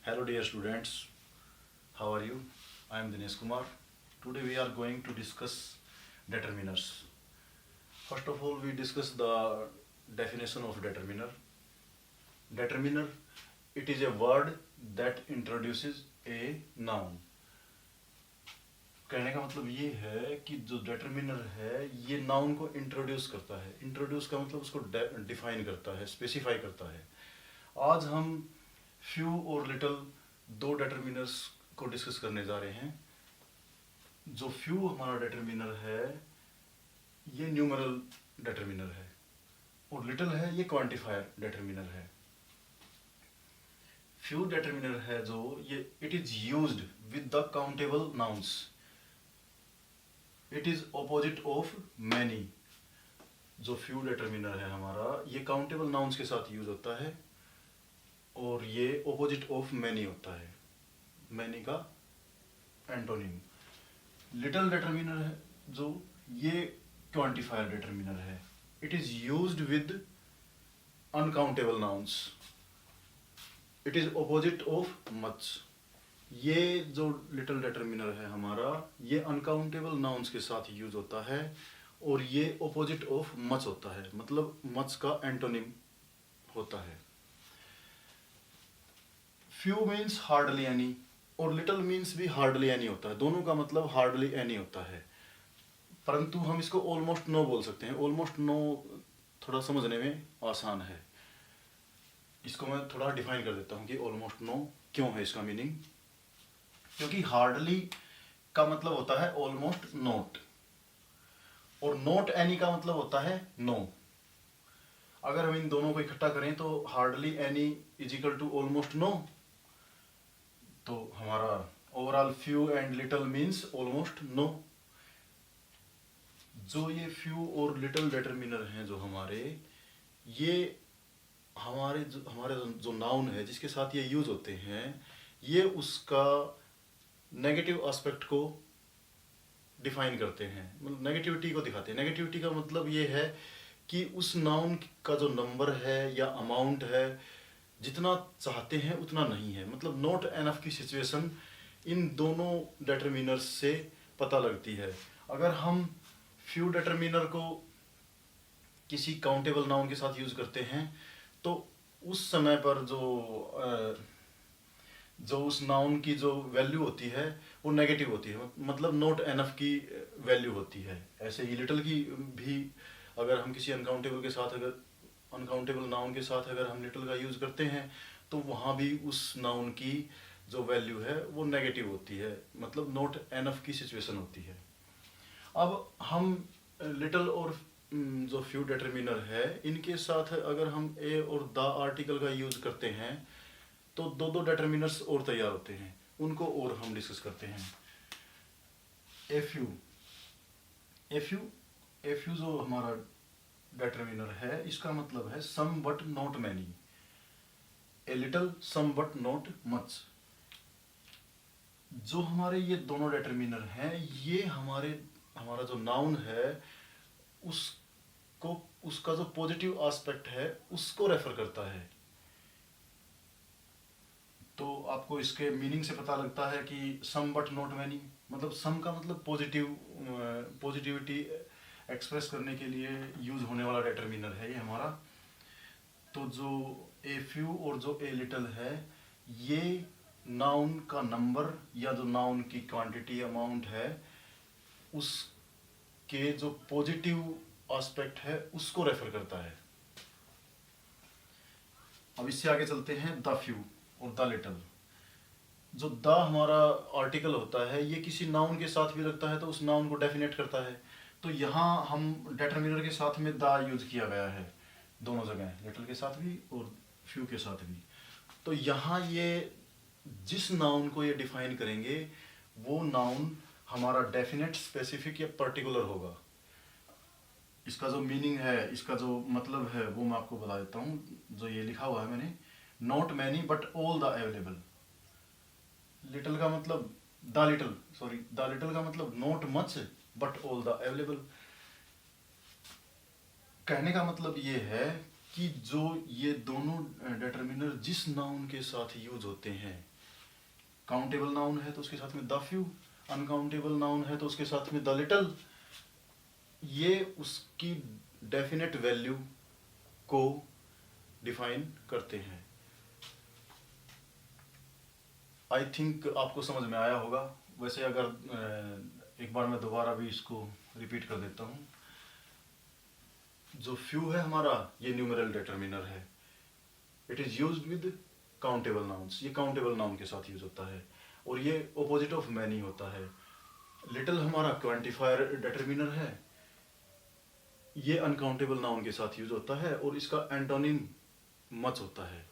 Hello dear students, how are you? I am Dinesh Kumar. Today we are going to discuss determiners. First of all, we discuss the definition of determiner. Determiner, it is a word that introduces a noun. कहने का मतलब ये है कि जो determiner है ये noun को introduce करता है. Introduce का मतलब उसको define करता है, specify करता है. आज हम few और little दो determiners को डिस्कस करने जा रहे हैं. जो few हमारा determiner है ये न्यूमरल determiner है और little है ये quantifier determiner है. few determiner है जो ये it is used with the countable nouns. It is opposite of many. जो few determiner है हमारा ये countable nouns के साथ यूज होता है और ये opposite of many होता है. many का एंटोनिम. little determiner है जो ये quantifier determiner है. it is used with uncountable nouns. it is opposite of much. ये जो little determiner है हमारा ये uncountable nouns के साथ यूज होता है और ये opposite of much होता है, मतलब much का एंटोनिम होता है. few means hardly any और little means भी hardly any होता है. दोनों का मतलब hardly any होता है, परंतु हम इसको almost no बोल सकते हैं. almost no थोड़ा समझने में आसान है. इसको मैं थोड़ा डिफाइन कर देता हूँ कि almost no क्यों है इसका मीनिंग. क्योंकि hardly का मतलब होता है almost not और not any का मतलब होता है no. अगर हम इन दोनों को इकट्ठा करें तो hardly any is equal to almost no. तो हमारा overall few and little means almost no. जो ये few और little determiner हैं जो हमारे ये हमारे जो नाउन है जिसके साथ ये यूज होते हैं ये उसका नेगेटिव एस्पेक्ट को डिफाइन करते हैं, मतलब नेगेटिविटी को दिखाते हैं. नेगेटिविटी का मतलब ये है कि उस नाउन का जो नंबर है या अमाउंट है जितना चाहते हैं उतना नहीं है, मतलब नॉट एनफ की सिचुएशन इन दोनों डिटरमिनर्स से पता लगती है. अगर हम फ्यू डिटरमिनर को किसी काउंटेबल नाउन के साथ यूज करते हैं तो उस समय पर जो उस नाउन की जो वैल्यू होती है वो नेगेटिव होती है, मतलब नॉट एनफ की वैल्यू होती है. ऐसे ही लिटिल की भी अगर हम किसी अनकाउंटेबल नाउन के साथ अगर हम लिटिल का यूज करते हैं तो वहाँ भी उस नाउन की जो वैल्यू है वो नेगेटिव होती है, मतलब नॉट एनफ की सिचुएशन होती है. अब हम लिटिल और जो फ्यू डिटरमिनर है इनके साथ अगर हम ए और द आर्टिकल का यूज करते हैं तो दो डिटरमिनर्स और तैयार होते हैं, उनको और हम डिस्कस करते हैं. ए फ्यू जो हमारा डिटरमिनर है इसका मतलब है some but not many. A little some but not much. जो हमारे ये दोनों डिटरमिनर हैं ये हमारा जो नाउन है उसका जो पॉजिटिव एस्पेक्ट है उसको रेफर करता है. तो आपको इसके मीनिंग से पता लगता है कि सम बट नॉट मैनी, मतलब सम का मतलब पॉजिटिविटी एक्सप्रेस करने के लिए यूज होने वाला डिटरमिनर है ये हमारा. तो जो ए फ्यू और जो ए लिटिल है ये नाउन का नंबर या जो नाउन की क्वांटिटी अमाउंट है उसके जो पॉजिटिव एस्पेक्ट है उसको रेफर करता है. अब इससे आगे चलते हैं द फ्यू और द लिटिल. जो द हमारा आर्टिकल होता है ये किसी नाउन के साथ भी लगता है तो उस नाउन को डेफिनेट करता है. तो यहाँ हम डिटरमिनर के साथ में द यूज किया गया है दोनों जगह, लिटिल के साथ भी और फ्यू के साथ भी. तो यहाँ ये जिस नाउन को ये डिफाइन करेंगे वो नाउन हमारा डेफिनेट, स्पेसिफिक या पर्टिकुलर होगा. इसका जो मीनिंग है, इसका जो मतलब है वो मैं आपको बता देता हूँ. जो ये लिखा हुआ है मैंने, not many but all the available. Little का मतलब द लिटिल का मतलब not much but all the available. कहने का मतलब ये है कि जो ये दोनों डिटरमिनर जिस नाउन के साथ यूज होते हैं काउंटेबल नाउन है तो उसके साथ में द फ्यू, अनकाउंटेबल नाउन है तो उसके साथ में द लिटल। ये उसकी डेफिनेट वैल्यू को डिफाइन करते हैं। आई थिंक आपको समझ में आया होगा। वैसे अगर एक बार मैं दोबारा भी इसको रिपीट कर देता हूँ। जो फ्यू है हमारा, ये न्यूमेरल डिटर्मिनर है। It is used with countable nouns, ये काउंटेबल नाउन के साथ यूज होता है और ये ऑपोजिट ऑफ मैनी होता है। लिटिल हमारा क्वांटिफायर डिटर्मिनर है, ये अनकाउंटेबल नाउन के साथ यूज होता है और इसका एंटोनिम मच होता है,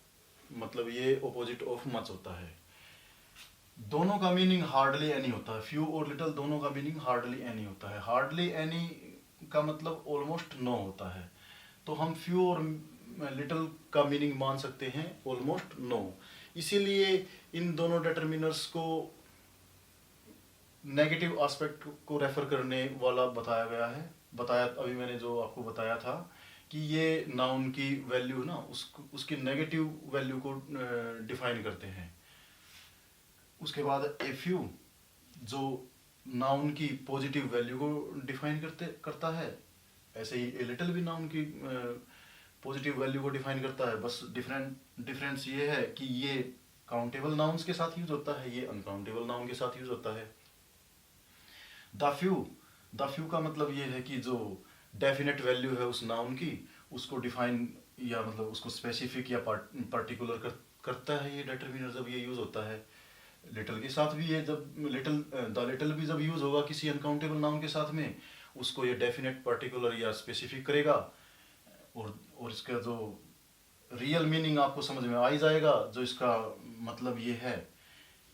मतलब ये ऑपोजिट ऑफ मच होता है। दोनों का मीनिंग हार्डली एनी होता है, फ्यू और लिटिल दोनों का मीनिंग हार्डली एनी होता है। हार्डली एनी का मतलब ऑलमोस्ट नो होता है, तो हम फ्यू और लिटिल का मीनिंग मान सकते हैं ऑलमोस्ट नो। इसीलिए इन दोनों डिटर्मिनर्स को नेगेटिव एस्पेक्ट को रेफर करने वाला बताया गया है। बताया अभी मैंने जो आपको बताया था कि ये नाउन की वैल्यू ना उसकी नेगेटिव वैल्यू को डिफाइन करते हैं। उसके बाद ए फ्यू जो नाउन की पॉजिटिव वैल्यू को डिफाइन करता है, ऐसे ही ए लिटिल भी नाउन की पॉजिटिव वैल्यू को डिफाइन करता है। बस डिफरेंस ये है कि ये काउंटेबल नाउन्स के साथ यूज होता है, ये अनकाउंटेबल नाउन के साथ यूज होता है। द फ्यू का मतलब ये है कि जो डेफिनेट वैल्यू है उस नाउन की, उसको डिफाइन या मतलब उसको स्पेसिफिक या पर्टिकुलर करता है ये डिटरमिनर जब ये यूज होता है। लिटिल के साथ भी ये जब द लिटिल भी जब यूज होगा किसी अनकाउंटेबल नाउन के साथ में, उसको ये डेफिनेट पर्टिकुलर या स्पेसिफिक करेगा और इसका जो रियल मीनिंग आपको समझ में आ ही जाएगा। जो इसका मतलब ये है,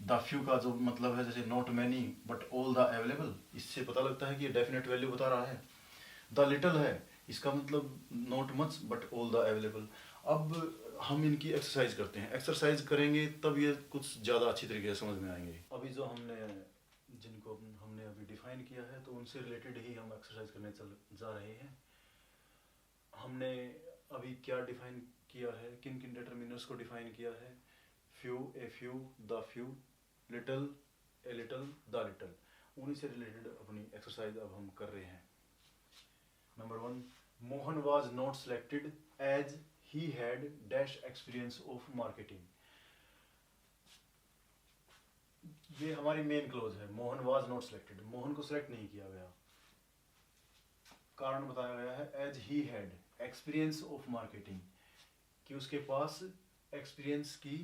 द फ्यू का जो मतलब है जैसे not many but all the available, इससे पता लगता है कि ये डेफिनेट वैल्यू बता रहा है। द लिटिल है, इसका मतलब not much but all the available. अब हम इनकी एक्सरसाइज करते हैं, एक्सरसाइज करेंगे तब ये कुछ ज़्यादा अच्छी तरीके से समझ में आएंगे। अभी जो जिनको हमने अभी डिफाइन किया है तो उनसे रिलेटेड ही हम एक्सरसाइज करने चल जा रहे हैं। हमने अभी क्या डिफाइन किया है, किन किन डिटर्मिनर्स को डिफाइन किया है? Few, a few, the few, little, a little, the little. उन्हीं से रिलेटेड अपनी एक्सरसाइज अब हम कर रहे हैं। Number 1, Mohan was not selected as he had dash experience of marketing. ये हमारी मेन क्लोज है। Mohan was not selected, Mohan को सिलेक्ट नहीं किया गया। कारण बताया गया है as he had experience of marketing, कि उसके पास एक्सपीरियंस की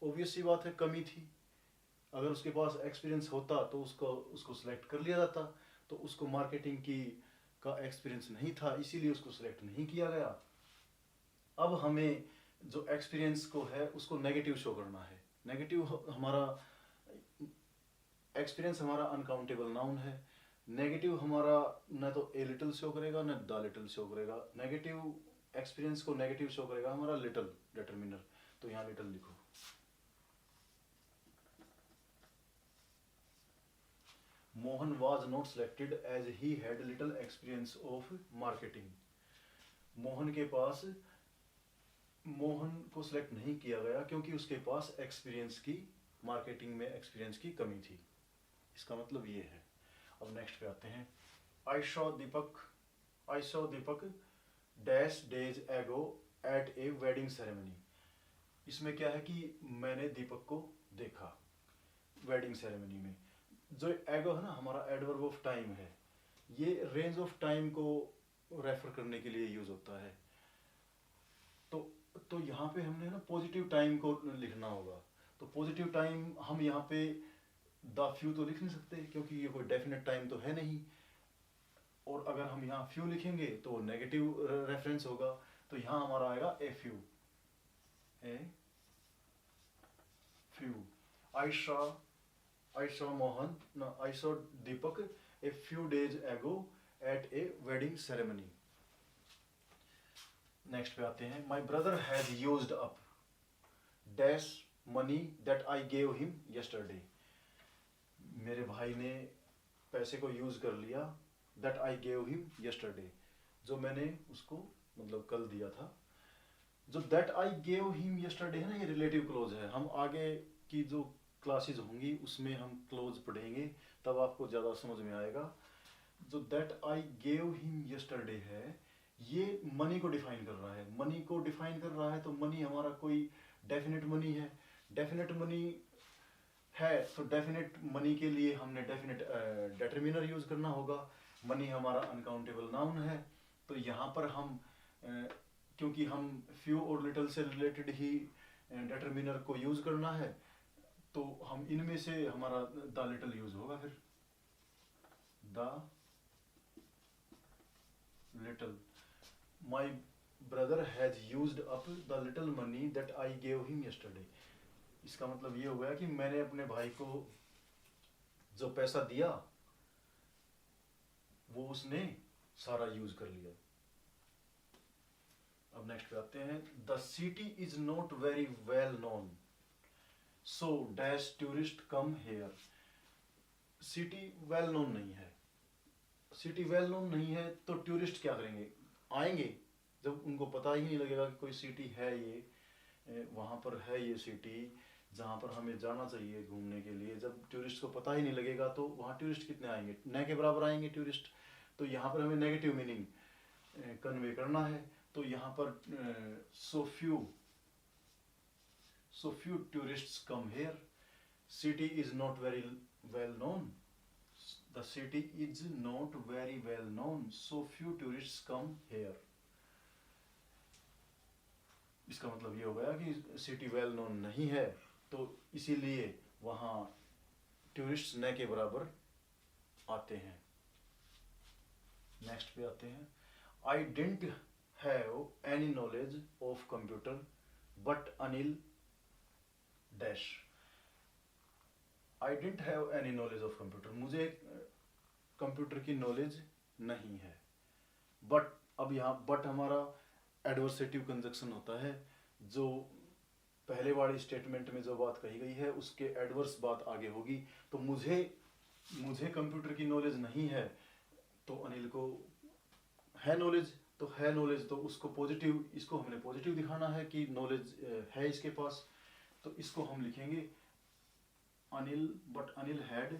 ऑब्वियस सी बात है कमी थी। अगर उसके पास एक्सपीरियंस होता तो उसको सिलेक्ट कर लिया जाता, तो उसको मार्केटिंग की का एक्सपीरियंस नहीं था, इसीलिए उसको सिलेक्ट नहीं किया गया। अब हमें जो एक्सपीरियंस को है उसको नेगेटिव शो करना है। नेगेटिव हमारा एक्सपीरियंस हमारा अनकाउंटेबल नाउन है। नेगेटिव हमारा न तो ए लिटिल शो करेगा न द लिटिल शो करेगा। नेगेटिव एक्सपीरियंस को नेगेटिव शो करेगा हमारा लिटिल डिटरमिनर, तो यहाँ लिटिल लिखो। Mohan was not selected as he had little experience of marketing. Mohan को सिलेक्ट नहीं किया गया क्योंकि उसके पास एक्सपीरियंस की, मार्केटिंग में एक्सपीरियंस की कमी थी। इसका मतलब ये है। अब नेक्स्ट पे आते हैं। I saw Deepak dash days ago at a wedding ceremony. इसमें क्या है कि मैंने दीपक को देखा वेडिंग सेरेमनी में। जो एगो है ना, हमारा एडवर्ब ऑफ टाइम है, ये रेंज ऑफ टाइम को रेफर करने के लिए यूज होता है। तो यहाँ पे हमने ना पॉजिटिव टाइम को लिखना होगा। तो पॉजिटिव टाइम हम यहाँ पे द फ्यू तो लिख नहीं सकते क्योंकि ये कोई डेफिनेट टाइम तो है नहीं, और अगर हम यहाँ फ्यू लिखेंगे तो नेगेटिव रेफरेंस होगा। तो यहाँ हमारा आएगा a few. I saw Deepak a few days ago at a wedding ceremony. Next पे आते हैं। My brother has used up dash money that I gave him yesterday. मेरे भाई ने पैसे को यूज कर लिया that I gave him yesterday, जो मैंने उसको मतलब कल दिया था। जो that I gave him yesterday है ना, ये रिलेटिव क्लोज है। हम आगे की जो क्लासेस होंगी उसमें हम क्लोज पढ़ेंगे, तब आपको ज़्यादा समझ में आएगा। जो that I gave him yesterday है, ये मनी को डिफाइन कर रहा है। मनी को डिफाइन कर रहा है तो मनी हमारा कोई डेफिनेट मनी है। डेफिनेट मनी है तो डेफिनेट मनी के लिए हमने डेफिनेट डेटर्मिनर यूज करना होगा। मनी हमारा अनकाउंटेबल नाउन है, तो यहाँ पर हम क्योंकि हम फ्यू और लिटल से रिलेटेड ही डेटर्मिनर को यूज करना है, तो हम इनमें से हमारा द लिटल यूज होगा। फिर the little, my brother has used up the little money that I gave him yesterday. इसका मतलब ये हो गया कि मैंने अपने भाई को जो पैसा दिया वो उसने सारा यूज कर लिया। अब नेक्स्ट पे आते हैं। The city is not very well known so dash tourist come here. City well known नहीं है। सिटी वेल नोन नहीं है तो टूरिस्ट क्या करेंगे, आएंगे जब उनको पता ही नहीं लगेगा कि कोई सिटी है, ये वहाँ पर है ये सिटी जहाँ पर हमें जाना चाहिए घूमने के लिए। जब टूरिस्ट को पता ही नहीं लगेगा तो वहाँ टूरिस्ट कितने आएंगे, न के बराबर आएंगे टूरिस्ट। तो यहाँ पर हमें नेगेटिव मीनिंग कन्वे करना है। तो यहाँ पर so few tourists come here. City is not very well known, the city is not very well known so few tourists come here. इसका मतलब ये हो गया कि सिटी वेल नोन नहीं है तो इसीलिए वहाँ टूरिस्ट्स न के बराबर आते हैं। नेक्स्ट पे आते हैं। I didn't have any knowledge of computer but Anil dash. I didn't have any knowledge of computer, मुझे कंप्यूटर की नॉलेज नहीं है। बट अब यहाँ बट हमारा एडवर्सेटिव कंजक्शन होता है। जो पहले वाली स्टेटमेंट में जो बात कही गई है उसके एडवर्स बात आगे होगी। तो मुझे कंप्यूटर की नॉलेज नहीं है, तो अनिल को है नॉलेज, तो है नॉलेज तो उसको पॉजिटिव, इसको हमने पॉजिटिव दिखाना है कि नॉलेज है इसके पास। तो इसको हम लिखेंगे Anil, but Anil had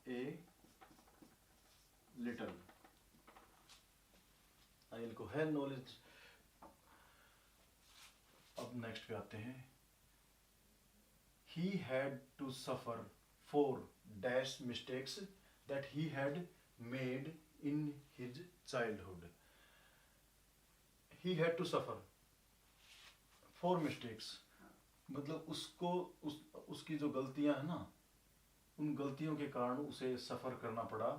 a little. Anil को है नॉलेज। अब नेक्स्ट पे आते हैं। He had to suffer for dash mistakes that he had made in his childhood. He had to suffer for mistakes, मतलब उसको उसकी जो गलतियां हैं ना, उन गलतियों के कारण उसे सफर करना पड़ा।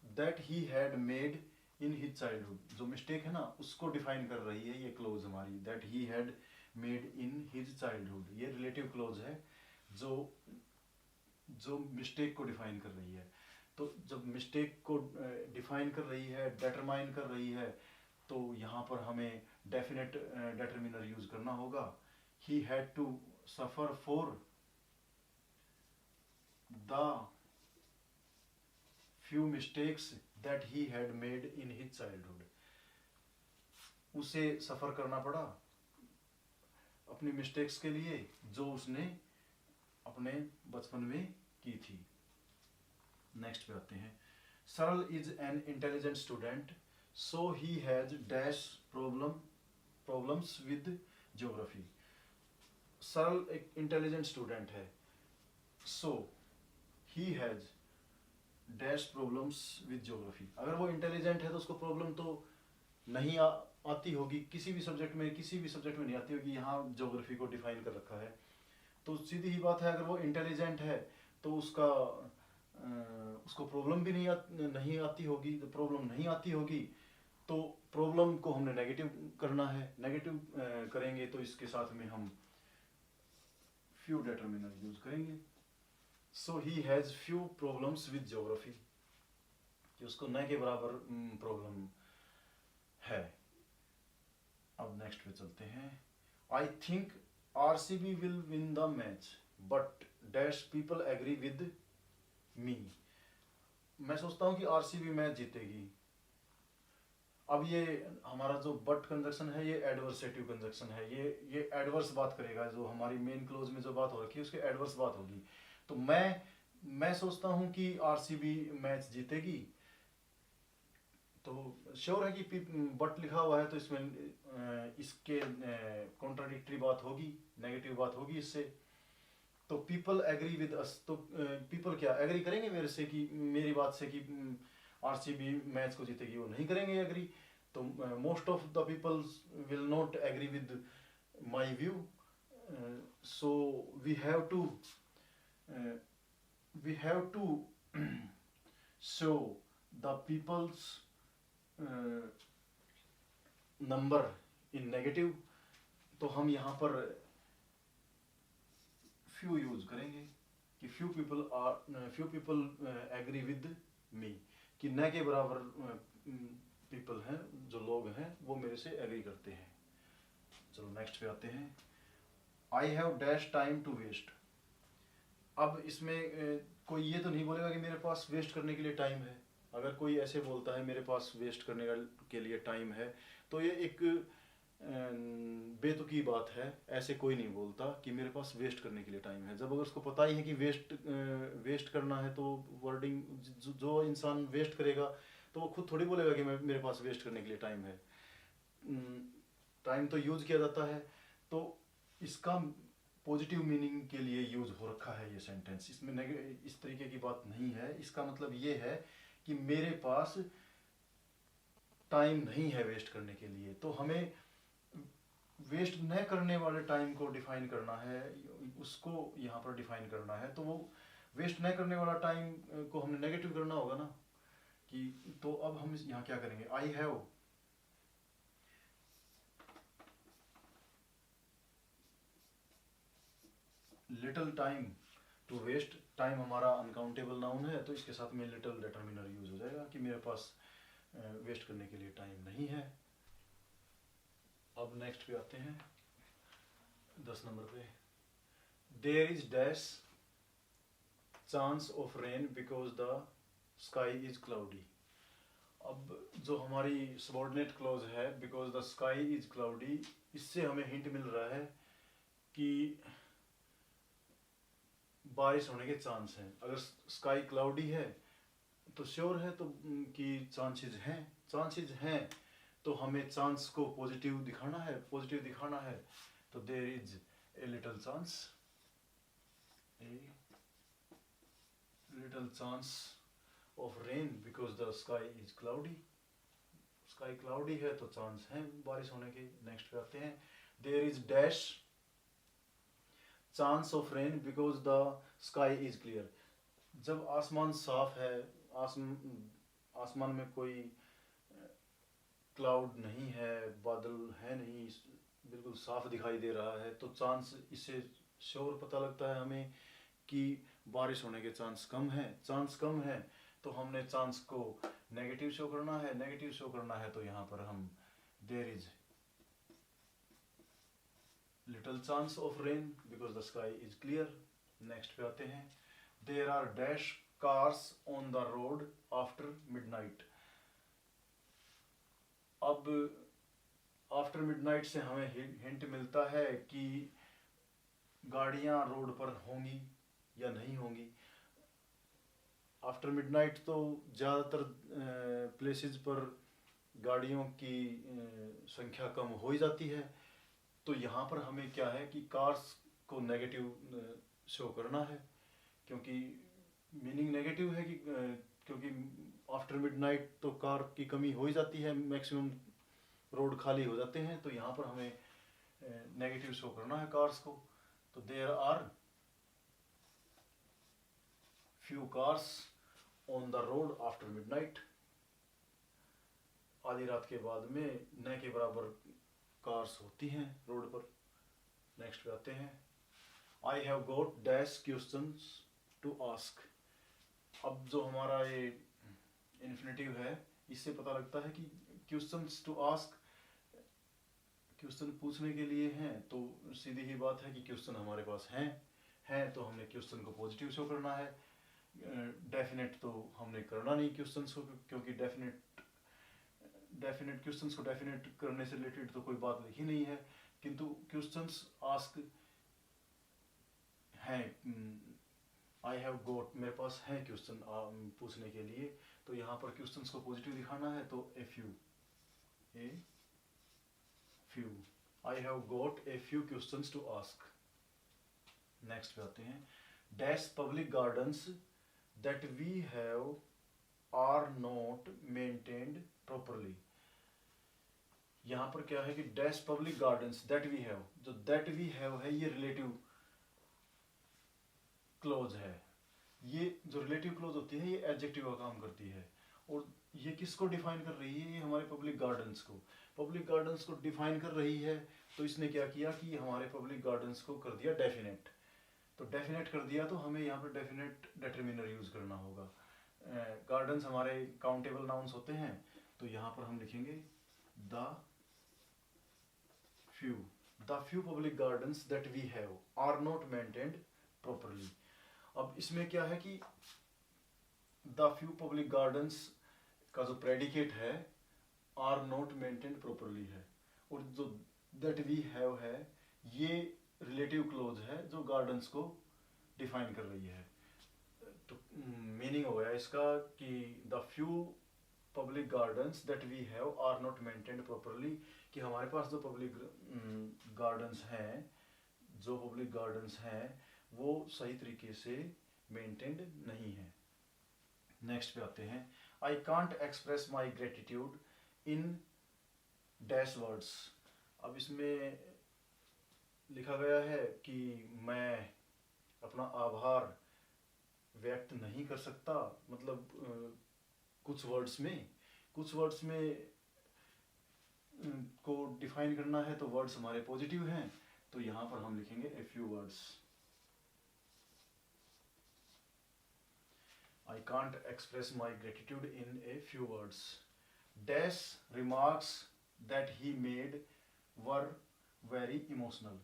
that he had made in his childhood, जो मिस्टेक है ना उसको डिफाइन कर रही है ये क्लोज हमारी। that he had made in his childhood, ये रिलेटिव क्लोज है जो मिस्टेक को डिफाइन कर रही है। तो जब मिस्टेक को डिफाइन कर रही है, डेटरमाइन कर रही है, तो यहाँ पर हमें डेफिनेट डेटरमिनर यूज करना होगा। he had to suffer for the few mistakes that he had made in his childhood, उसे सफर करना पड़ा अपनी मिस्टेक्स के लिए जो उसने अपने बचपन में की थी। नेक्स्ट पे आते हैं। Saral is an intelligent student so he has dash problems with geography. Saral एक इंटेलिजेंट स्टूडेंट है, so he has dash problems with geography. अगर वो इंटेलिजेंट है तो उसको प्रॉब्लम तो नहीं आती होगी, किसी भी सब्जेक्ट में नहीं आती होगी। यहाँ ज्योग्राफी को डिफाइन कर रखा है तो सीधी ही बात है, अगर वो इंटेलिजेंट है तो उसको प्रॉब्लम भी नहीं आती होगी। तो प्रॉब्लम नहीं आती होगी तो प्रॉब्लम को हमने नेगेटिव करना है। नेगेटिव करेंगे तो इसके साथ में हम फ्यू डेटरमिनर यूज करेंगे। So he has few problems with geography, कि उसको न के बराबर प्रॉब्लम है। अब नेक्स्ट पे चलते हैं। I think RCB will win the match but dash people agree with me. मैं सोचता हूं कि आरसीबी मैच जीतेगी। अब ये हमारा जो बट कंजक्शन है ये एडवर्सेटिव कंजक्शन है, ये एडवर्स बात करेगा, जो हमारी मेन क्लोज में जो बात हो रखी है उसकी एडवर्स बात होगी। तो मैं सोचता हूँ कि आरसीबी मैच जीतेगी, तो श्योर है कि बट लिखा हुआ है तो इसमें इसके कॉन्ट्राडिक्टरी बात होगी, नेगेटिव बात होगी इससे। तो पीपल एग्री विद अस, तो पीपल क्या एग्री करेंगे मेरे से कि मेरी बात से कि आरसीबी मैच को जीतेगी? वो नहीं करेंगे एग्री। तो most of the peoples will not agree with my view. So we have to we have to show the people's number in negative. तो हम यहाँ पर फ्यू यूज करेंगे कि few people agree with me, कि न के बराबर पीपल हैं, जो लोग हैं वो मेरे से एग्री करते हैं। चलो नेक्स्ट पे आते हैं। I have dash time to waste. अब इसमें कोई ये तो नहीं बोलेगा कि मेरे पास वेस्ट करने के लिए टाइम है। अगर कोई ऐसे बोलता है मेरे पास वेस्ट करने के लिए टाइम है, तो ये एक बेतुकी बात है। ऐसे कोई नहीं बोलता कि मेरे पास वेस्ट करने के लिए टाइम है। जब अगर उसको पता ही है कि वेस्ट करना है, तो वर्डिंग जो इंसान वेस्ट करेगा तो वो खुद थोड़ी बोलेगा कि मेरे पास वेस्ट करने के लिए टाइम है। टाइम तो यूज किया जाता है, तो इसका पॉजिटिव मीनिंग के लिए यूज हो रखा है ये सेंटेंस। इसमें इस तरीके की बात नहीं है। इसका मतलब ये है कि मेरे पास टाइम नहीं है वेस्ट करने के लिए। तो हमें वेस्ट न करने वाले टाइम को डिफाइन करना है, उसको यहाँ पर डिफाइन करना है। तो वो वेस्ट न करने वाला टाइम को हमने नेगेटिव करना होगा ना, कि तो अब हम यहाँ क्या करेंगे? I have little time to waste. Time हमारा अनकाउंटेबल नाउन है, तो इसके साथ में लिटिल डिटर्मिनर यूज हो जाएगा कि मेरे पास वेस्ट करने के लिए टाइम नहीं है। अब नेक्स्ट पे आते हैं 10 नंबर पे। There is dash chance of rain because the sky is cloudy. अब जो हमारी सबॉर्डिनेट क्लॉज है because the sky is cloudy, इससे हमें हिंट मिल रहा है कि बारिश होने के चांस हैं। अगर स्काई क्लाउडी है तो श्योर है तो कि चांसेस हैं, तो हमें चांस को पॉजिटिव दिखाना है। तो there is a little chance of rain because the sky is cloudy. Sky cloudy है तो चांस है बारिश होने के। नेक्स्ट पे आते हैं। There is dash chance of rain because the sky is clear. जब आसमान साफ है, आसमान में कोई क्लाउड नहीं है, बादल है नहीं, बिल्कुल साफ दिखाई दे रहा है, तो चांस, इससे श्योर पता लगता है हमें कि बारिश होने के चांस कम है। तो हमने चांस को नेगेटिव शो करना है। तो यहाँ पर हम there is little chance of rain because the sky is clear. Next पे आते हैं। There are dash cars on the road after midnight. अब आफ्टर मिडनाइट से हमें हिंट मिलता है कि गाड़ियां रोड पर होंगी या नहीं होंगी। आफ्टर मिडनाइट तो ज़्यादातर प्लेसेस पर गाड़ियों की संख्या कम हो ही जाती है। तो यहाँ पर हमें क्या है कि कार्स को नेगेटिव शो करना है, क्योंकि मीनिंग नेगेटिव है कि क्योंकि आफ्टर मिडनाइट तो कार की कमी हो ही जाती है, मैक्सिमम रोड खाली हो जाते हैं। तो यहाँ पर हमें नेगेटिव शो करना है कार्स को। तो there are few cars on the road after midnight. आधी रात के बाद में न के बराबर कार्स होती हैं रोड पर। नेक्स्ट पे आते हैं। I have got dash questions to ask. अब जो हमारा ये इन्फिनेटिव है, इससे पता लगता है कि क्वेश्चंस टू आस्क क्वेश्चन पूछने के लिए हैं। तो सीधी ही बात है कि क्वेश्चन हमारे पास हैं तो हमने क्वेश्चन को पॉजिटिव शो करना है। डेफिनेट तो हमने करना नहीं क्वेश्चन को, क्योंकि डेफिनेट डेफिनेट क्वेश्चंस को डेफिनेट करने से रिलेटेड तो कोई बात लिखी नहीं है, किंतु क्वेश्चंस आस्क हैं, आई हैव गोट, मेरे पास है क्वेश्चन पूछने के लिए, तो यहाँ पर क्वेश्चंस को पॉजिटिव दिखाना है तो a few, I have got a few questions to ask. Next पे आते हैं, dash public gardens that we have are not maintained properly. यहाँ पर क्या है कि dash public gardens that we have, जो दैट वी हैव है ये रिलेटिव क्लोज है। ये जो रिलेटिव क्लोज होती है ये एडजेक्टिव का काम करती है, और ये किसको डिफाइन कर रही है, ये हमारे पब्लिक गार्डन्स को, पब्लिक गार्डन्स को डिफाइन कर रही है। तो इसने क्या किया कि हमारे पब्लिक गार्डन्स को कर दिया डेफिनेट, तो डेफिनेट कर दिया तो हमें यहाँ पर डेफिनेट डिटरमिनर यूज करना होगा। गार्डन्स हमारे काउंटेबल नाउन्स होते हैं, तो यहाँ पर हम लिखेंगे the few public gardens that we have are not maintained properly. अब इसमें क्या है कि द फ्यू पब्लिक गार्डन्स का जो प्रेडिकेट है आर नॉट मेंटेन्ड प्रॉपरली है, और जो दैट वी हैव है ये रिलेटिव क्लोज है जो गार्डन्स को डिफाइन कर रही है। तो मीनिंग हो गया इसका कि the few public gardens that we have are not maintained properly, कि हमारे पास जो पब्लिक गार्डन्स हैं, जो पब्लिक गार्डन्स हैं वो सही तरीके से मेंटेन्ड नहीं है। नेक्स्ट पे आते हैं, I can't express my gratitude in dash words. अब इसमें लिखा गया है कि मैं अपना आभार व्यक्त नहीं कर सकता, मतलब कुछ वर्ड्स में को डिफाइन करना है, तो वर्ड्स हमारे पॉजिटिव हैं, तो यहाँ पर हम लिखेंगे a few words. I can't express my gratitude in a few words. Dash remarks that he made were very emotional.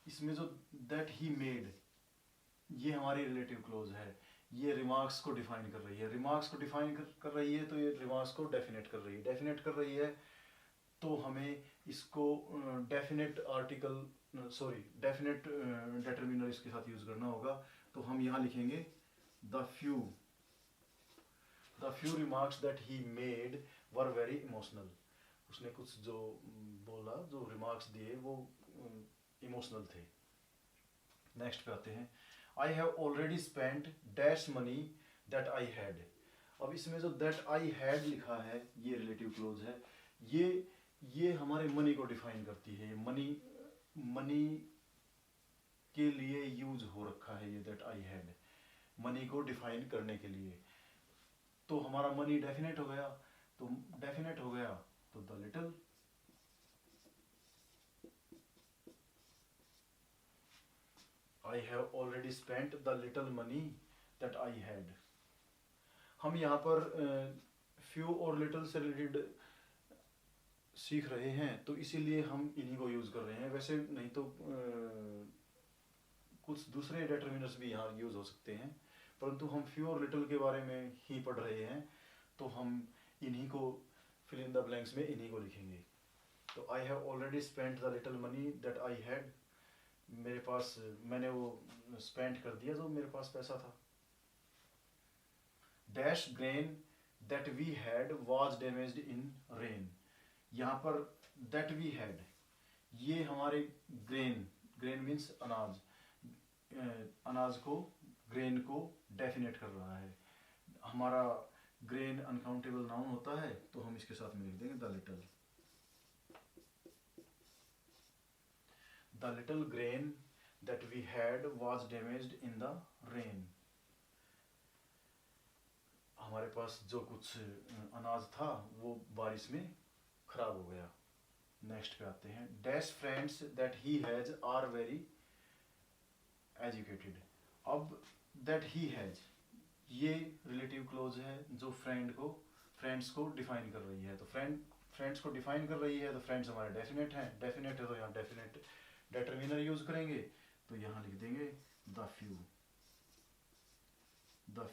इसमें जो that he made ये हमारी रिलेटिव क्लोज है, ये रिमार्क्स को डिफाइन कर रही है, रिमार्क्स को डिफाइन कर रही है, तो ये रिमार्क्स को डेफिनेट कर रही है, डेफिनेट कर रही है, तो हमें इसको डेफिनेट आर्टिकल डेफिनेट डिटरमिनर इसके साथ यूज करना होगा। तो हम यहाँ लिखेंगे the few remarks that he made were very emotional. उसने कुछ जो बोला, जो रिमार्क्स दिए वो इमोशनल थे। नेक्स्ट पे आते हैं, I have already spent dash money that I had. अब इसमें जो दैट आई हैड लिखा है ये रिलेटिव क्लोज है, ये हमारे मनी को डिफाइन करती है, मनी के लिए यूज हो रखा है ये दैट आई हैड, मनी को डिफाइन करने के लिए। तो हमारा मनी डेफिनेट हो गया, तो the little, I have already spent the little money that I had. हम यहाँ पर फ्यू और लिटिल से रिलेटेड सीख रहे हैं, तो इसीलिए हम इन्हीं को यूज कर रहे हैं। वैसे नहीं तो कुछ दूसरे डिटरमिनर्स भी यहाँ यूज हो सकते हैं, परंतु हम फ्यू और लिटिल के बारे में ही पढ़ रहे हैं, तो हम इन्हीं को फिल इन द ब्लैंक्स में इन्हीं को लिखेंगे। तो I have already spent the little money that I had, मेरे पास, मैंने वो स्पेंड कर दिया जो मेरे पास पैसा था। Dash grain that we had was damaged in rain. यहाँ पर दैट वी हैड ये हमारे ग्रेन मीन्स अनाज को, ग्रेन को डेफिनेट कर रहा है। हमारा ग्रेन अनकाउंटेबल नाउन होता है, तो हम इसके साथ में लिख देंगे the little grain that we had was damaged in the rain. हमारे पास जो कुछ अनाज था वो बारिश में खराब हो गया। नेक्स्ट पे आते हैं, dash friends that he has are very educated. अब दैट ही हैज ये रिलेटिव क्लोज है जो फ्रेंड्स को डिफाइन कर रही है। तो फ्रेंड्स को डिफाइन कर रही है, तो फ्रेंड्स हमारे डेफिनेट हैं, डेफिनेट है तो यहाँ डेफिनेट डिटरमिनर यूज करेंगे, तो यहाँ लिख देंगे the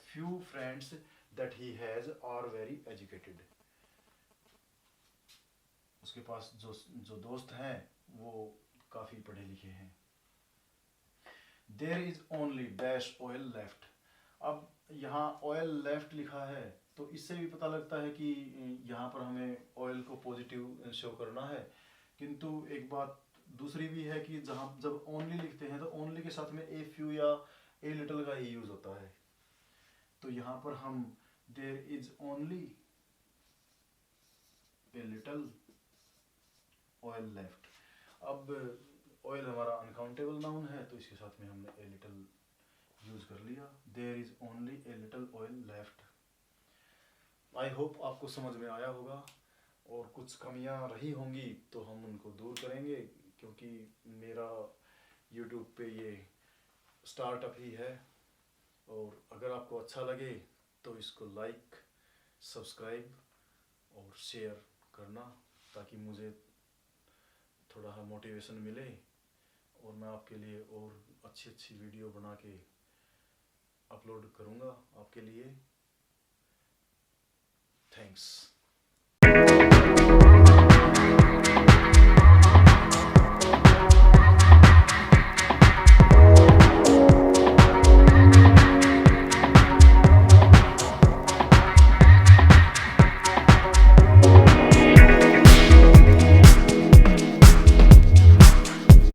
few friends that he has are very educated. उसके पास जो जो दोस्त हैं वो काफ़ी पढ़े लिखे हैं। There is only dash oil left. अब यहाँ ऑयल लेफ्ट लिखा है तो इससे भी पता लगता है कि यहाँ पर हमें ऑयल को पॉजिटिव शो करना है। किंतु एक बात दूसरी भी है कि जहाँ जब ओनली लिखते हैं तो ओनली के साथ में ए फ्यू या ए लिटल का ही यूज होता है। तो यहाँ पर हम there is only a little oil left. अब ऑयल हमारा अनकाउंटेबल नाउन है तो इसके साथ में हमने ए लिटल यूज कर लिया। There is only a little oil left. I hope आपको समझ में आया होगा, और कुछ कमियां रही होंगी तो हम उनको दूर करेंगे, क्योंकि मेरा यूट्यूब पे ये स्टार्टअप ही है। और अगर आपको अच्छा लगे तो इसको लाइक, सब्सक्राइब और शेयर करना, ताकि मुझे थोड़ा मोटिवेशन मिले और मैं आपके लिए और अच्छी अच्छी वीडियो बना के अपलोड करूँगा आपके लिए। थैंक्स।